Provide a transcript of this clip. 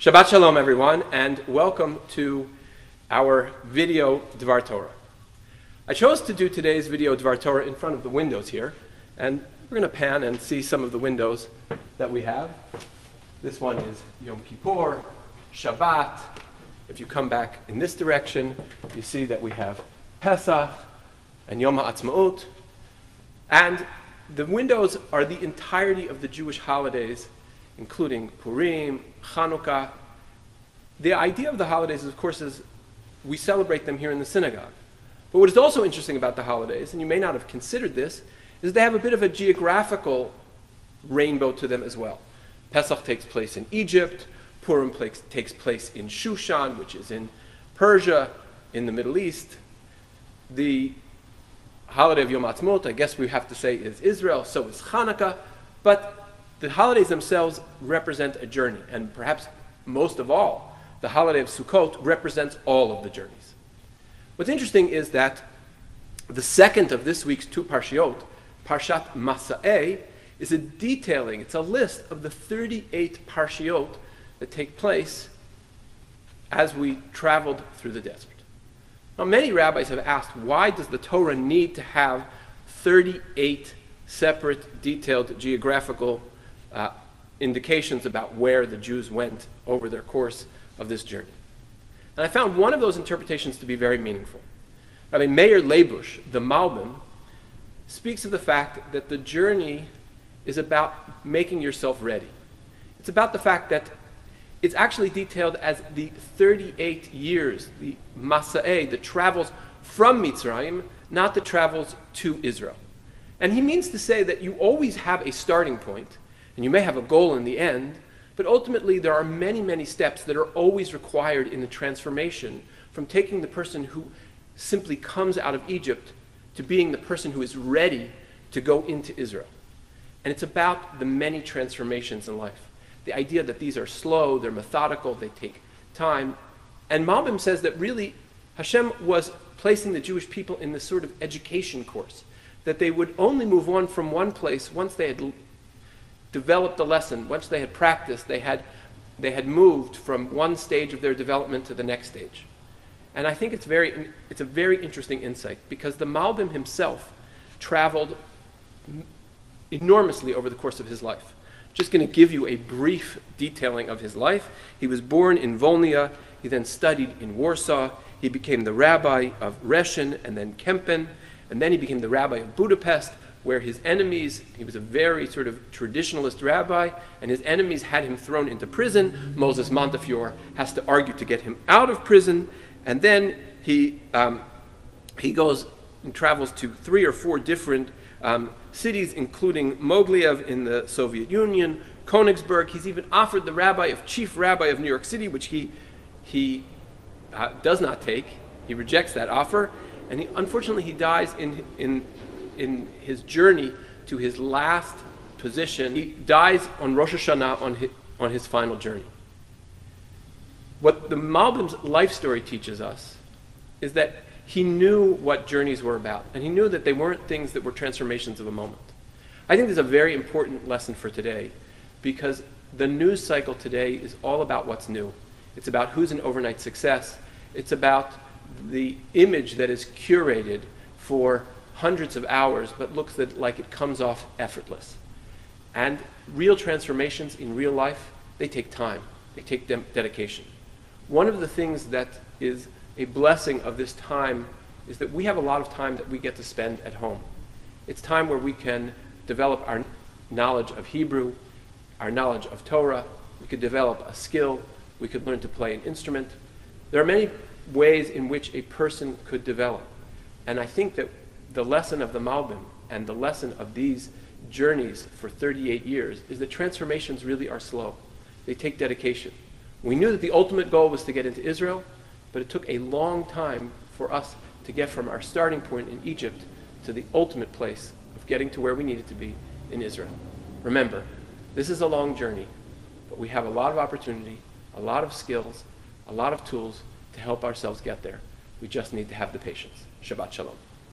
Shabbat Shalom, everyone, and welcome to our video Devar Torah. I chose to do today's video Devar Torah in front of the windows here, and we're going to pan and see some of the windows that we have. This one is Yom Kippur, Shabbat. If you come back in this direction, you see that we have Pesach and Yom HaAtzmaut. And the windows are the entirety of the Jewish holidays, including Purim, Chanukah. The idea of the holidays, of course, is we celebrate them here in the synagogue. But what is also interesting about the holidays, and you may not have considered this, is they have a bit of a geographical rainbow to them as well. Pesach takes place in Egypt, Purim takes place in Shushan, which is in Persia, in the Middle East. The holiday of Yom HaAtzmaut, I guess we have to say, is Israel, so is Chanukah, but the holidays themselves represent a journey, and perhaps most of all, the holiday of Sukkot represents all of the journeys. What's interesting is that the second of this week's two parshiot, Parshat Masaei, is a detailing, it's a list of the 38 parshiot that take place as we traveled through the desert. Now, many rabbis have asked, why does the Torah need to have 38 separate, detailed geographical indications about where the Jews went over their course of this journey? And I found one of those interpretations to be very meaningful. Rabbi Meir Leibush, the Malbim, speaks of the fact that the journey is about making yourself ready. It's about the fact that it's actually detailed as the 38 years, the Masaei, the travels from Mitzrayim, not the travels to Israel. And he means to say that you always have a starting point, and you may have a goal in the end, but ultimately there are many, many steps that are always required in the transformation from taking the person who simply comes out of Egypt to being the person who is ready to go into Israel. And it's about the many transformations in life. The idea that these are slow, they're methodical, they take time. And Malbim says that really Hashem was placing the Jewish people in this sort of education course, that they would only move on from one place once they had developed a lesson, once they had practiced, they had moved from one stage of their development to the next stage. And I think it's a very interesting insight, because the Malbim himself traveled enormously over the course of his life. Just going to give you a brief detailing of his life. He was born in Volnia, he then studied in Warsaw, he became the rabbi of Reshin and then Kempen, and then he became the rabbi of Budapest, where his enemies, he was a very sort of traditionalist rabbi, and his enemies had him thrown into prison. Moses Montefiore has to argue to get him out of prison, and then he goes and travels to 3 or 4 different cities, including Mogilev in the Soviet Union, Königsberg. He's even offered the chief rabbi of New York City, which he does not take. He rejects that offer, and unfortunately he dies in his journey to his last position. He dies on Rosh Hashanah on his final journey. What the Malbim's life story teaches us is that he knew what journeys were about, and he knew that they weren't things that were transformations of a moment. I think there's a very important lesson for today, because the news cycle today is all about what's new. It's about who's an overnight success. It's about the image that is curated for hundreds of hours, but looks like it comes off effortless. And real transformations in real life, they take time. They take dedication. One of the things that is a blessing of this time is that we have a lot of time that we get to spend at home. It's time where we can develop our knowledge of Hebrew, our knowledge of Torah. We could develop a skill. We could learn to play an instrument. There are many ways in which a person could develop. And I think that the lesson of the Malbim and the lesson of these journeys for 38 years is that transformations really are slow. They take dedication. We knew that the ultimate goal was to get into Israel, but it took a long time for us to get from our starting point in Egypt to the ultimate place of getting to where we needed to be in Israel. Remember, this is a long journey, but we have a lot of opportunity, a lot of skills, a lot of tools to help ourselves get there. We just need to have the patience. Shabbat Shalom.